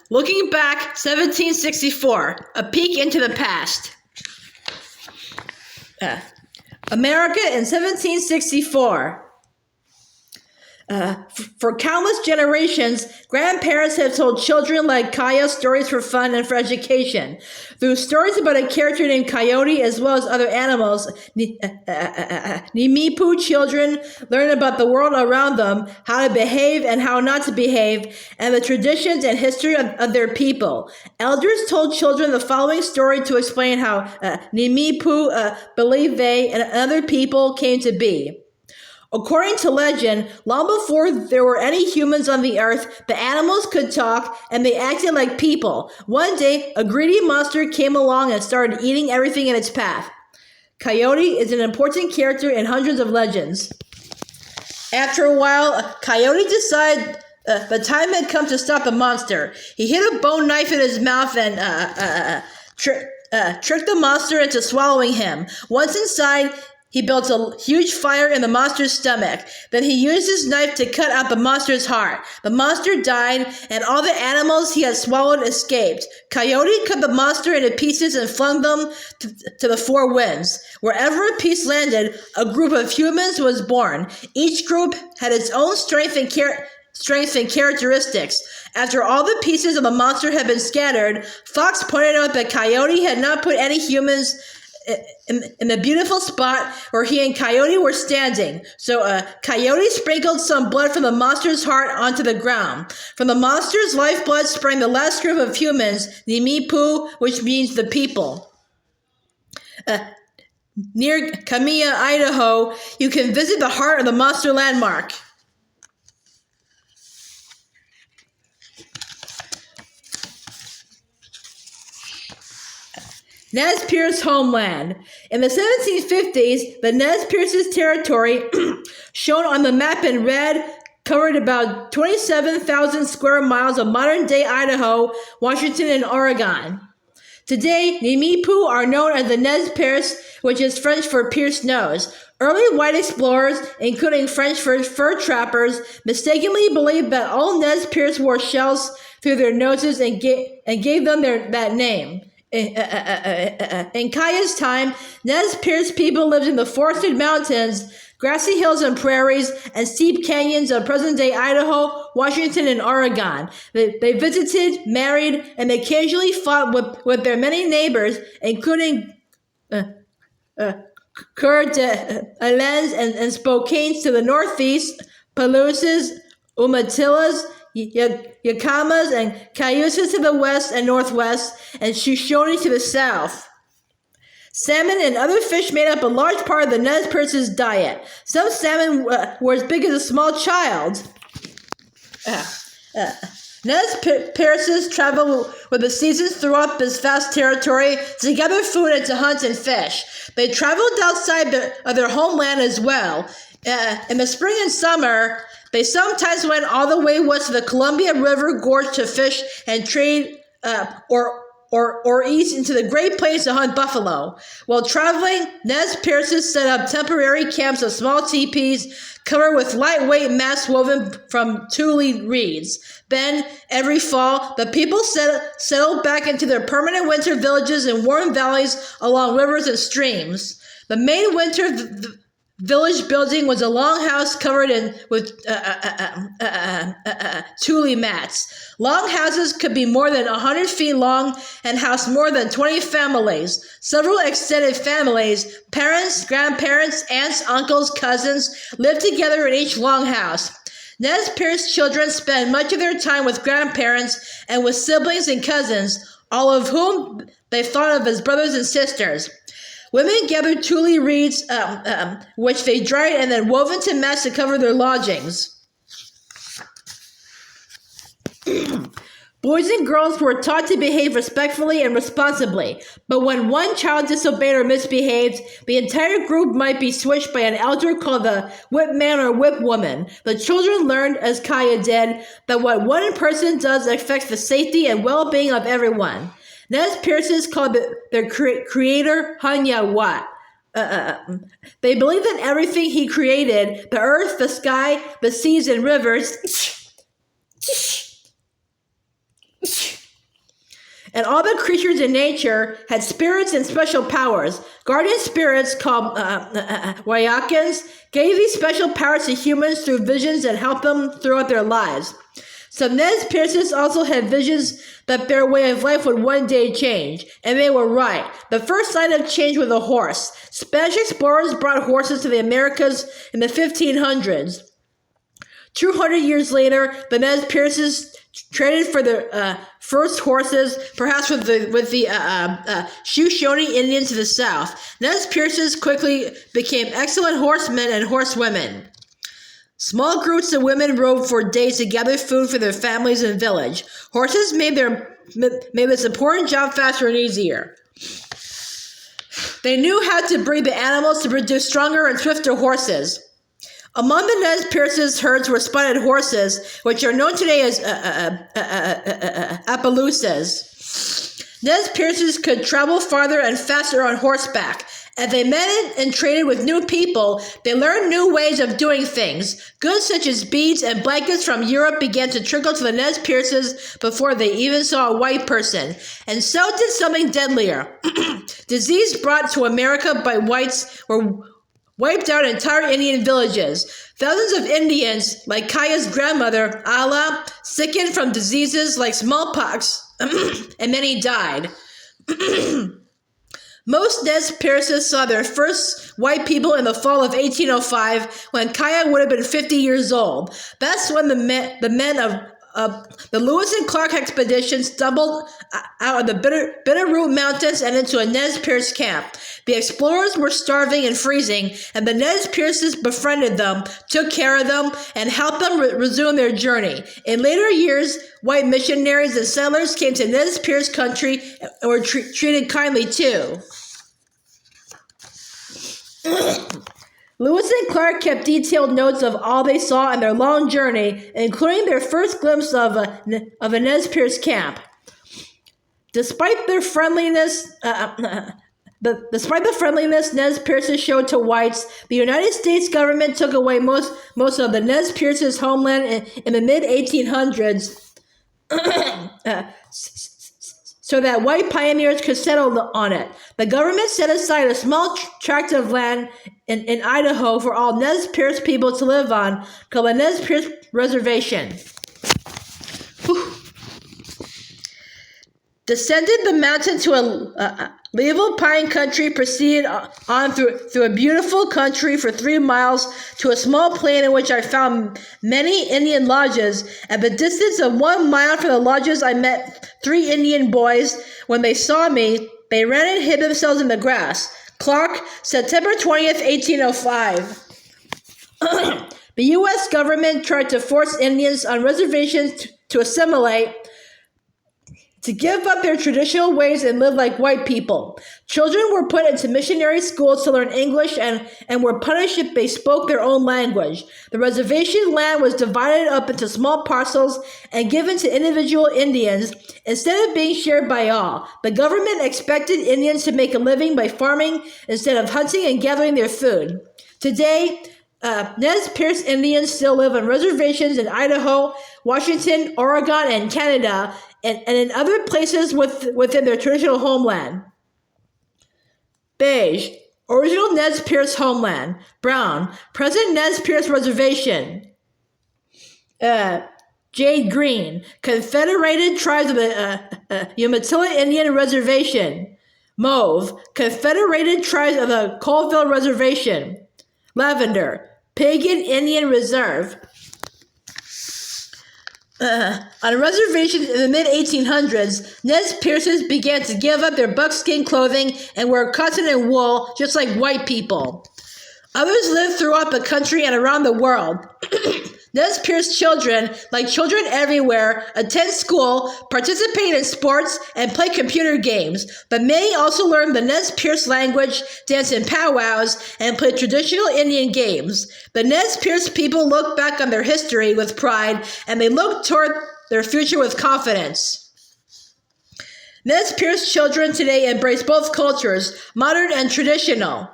Looking back, 1764, a peek into the past. America in 1764. For countless generations, grandparents have told children like Kaya stories for fun and for education. Through stories about a character named Coyote as well as other animals, Nimipu children learn about the world around them, how to behave and how not to behave, and the traditions and history of their people. Elders told children the following story to explain how Nimipu believed they and other people came to be. According to legend, long before there were any humans on the earth, the animals could talk and they acted like people. One day, a greedy monster came along and started eating everything in its path. Coyote is an important character in hundreds of legends. After a while, Coyote decided the time had come to stop the monster. He hid a bone knife in his mouth and tricked the monster into swallowing him. Once inside, he built a huge fire in the monster's stomach. Then he used his knife to cut out the monster's heart. The monster died, and all the animals he had swallowed escaped. Coyote cut the monster into pieces and flung them to the four winds. Wherever a piece landed, a group of humans was born. Each group had its own strength and characteristics. After all the pieces of the monster had been scattered, Fox pointed out that Coyote had not put any humans in the beautiful spot where he and Coyote were standing. So Coyote sprinkled some blood from the monster's heart onto the ground. From the monster's lifeblood sprang the last group of humans, Nimipu, which means the people. Near Kamiah, Idaho, you can visit the heart of the monster landmark. Nez Perce homeland. In the 1750s, the Nez Perce's territory, shown on the map in red, covered about 27,000 square miles of modern-day Idaho, Washington, and Oregon. Today, Nimipu are known as the Nez Perce, which is French for pierced nose. Early white explorers, including French fur trappers, mistakenly believed that all Nez Perce wore shells through their noses and gave them that name. In Kaya's time, Nez Perce people lived in the forested mountains, grassy hills and prairies, and steep canyons of present-day Idaho, Washington, and Oregon. They visited, married, and occasionally fought with their many neighbors, including Coeur d'Alene and Spokanes to the northeast, Appaloosas, Umatillas, Yakimas, and Cayusas to the west and northwest, and Shoshone to the south. Salmon and other fish made up a large part of the Nez Perce's diet. Some salmon were as big as a small child. Nez Perce's travel with the seasons throughout this vast territory to gather food and to hunt and fish. They traveled outside of their homeland as well. In the spring and summer, they sometimes went all the way west to the Columbia River Gorge to fish and trade, or east into the Great Plains to hunt buffalo. While traveling, Nez Perce set up temporary camps of small teepees covered with lightweight mats woven from tule reeds. Then, every fall, the people settled back into their permanent winter villages in warm valleys along rivers and streams. The main winter village building was a longhouse covered with tule mats. Longhouses could be more than 100 feet long and house more than 20 families. Several extended families, parents, grandparents, aunts, uncles, cousins, lived together in each longhouse. Nez Perce children spend much of their time with grandparents and with siblings and cousins, all of whom they thought of as brothers and sisters. Women gathered tule reeds, which they dried and then wove into mats to cover their lodgings. Boys and girls were taught to behave respectfully and responsibly, but when one child disobeyed or misbehaved, the entire group might be switched by an elder called the whip man or whip woman. The children learned, as Kaya did, that what one person does affects the safety and well-being of everyone. Nez Perce called their creator Hanya Wat. They believe that everything he created, the earth, the sky, the seas, and rivers, And all the creatures in nature had spirits and special powers. Guardian spirits called Wayakans gave these special powers to humans through visions that helped them throughout their lives. Some Nez Perces also had visions that their way of life would one day change, and they were right. The first sign of change was a horse. Spanish explorers brought horses to the Americas in the 1500s. 200 years later, the Nez Perces traded for their first horses, perhaps with the Shojo-Skip Indians to the south. Nez Perces quickly became excellent horsemen and horsewomen. Small groups of women rode for days to gather food for their families and village. Horses made this important job faster and easier. They knew how to breed the animals to produce stronger and swifter horses. Among the Nez Perce's herds were spotted horses, which are known today as Appaloosas. Nez Perces could travel farther and faster on horseback. As they met and traded with new people, they learned new ways of doing things. Goods such as beads and blankets from Europe began to trickle to the Nez Perces before they even saw a white person. And so did something deadlier. Disease brought to America by whites wiped out entire Indian villages. Thousands of Indians, like Kaya's grandmother, Ala, sickened from diseases like smallpox, and many died. Most Nez Perces saw their first white people in the fall of 1805, when Kaya would have been 50 years old. That's when the men of the Lewis and Clark expedition stumbled out of the Bitterroot Mountains and into a Nez Perce camp. The explorers were starving and freezing, and the Nez Perces befriended them, took care of them, and helped them resume their journey. In later years, white missionaries and settlers came to Nez Perce country and were treated kindly too. Lewis and Clark kept detailed notes of all they saw in their long journey, including their first glimpse of a Nez Perce camp. Despite the friendliness Nez Perces showed to whites, the United States government took away most of the Nez Perces' homeland in the mid-1800s so that white pioneers could settle on it. The government set aside a small tract of land in Idaho for all Nez Perce people to live on, called the Nez Perce Reservation. Descended the mountain to a level pine country, proceeded on through a beautiful country for 3 miles to a small plain in which I found many Indian lodges. At the distance of 1 mile from the lodges, I met 3 Indian boys. When they saw me, they ran and hid themselves in the grass. Clark, September 20th, 1805. The U.S. government tried to force Indians on reservations to assimilate, to give up their traditional ways and live like white people. Children were put into missionary schools to learn English and were punished if they spoke their own language. The reservation land was divided up into small parcels and given to individual Indians instead of being shared by all. The government expected Indians to make a living by farming instead of hunting and gathering their food. Today, Nez Perce Indians still live on reservations in Idaho, Washington, Oregon, and Canada, and in other places within their traditional homeland. Beige, original Nez Perce homeland. Brown, present Nez Perce reservation. Jade green, Confederated tribes of the Umatilla Indian Reservation. Mauve, Confederated tribes of the Colville Reservation. Lavender, Pagan Indian Reserve. On reservations in the mid-1800s, Nez Perces began to give up their buckskin clothing and wear cotton and wool just like white people. Others lived throughout the country and around the world. Nez Perce children, like children everywhere, attend school, participate in sports, and play computer games. But many also learn the Nez Perce language, dance in powwows, and play traditional Indian games. The Nez Perce people look back on their history with pride, and they look toward their future with confidence. Nez Perce children today embrace both cultures, modern and traditional.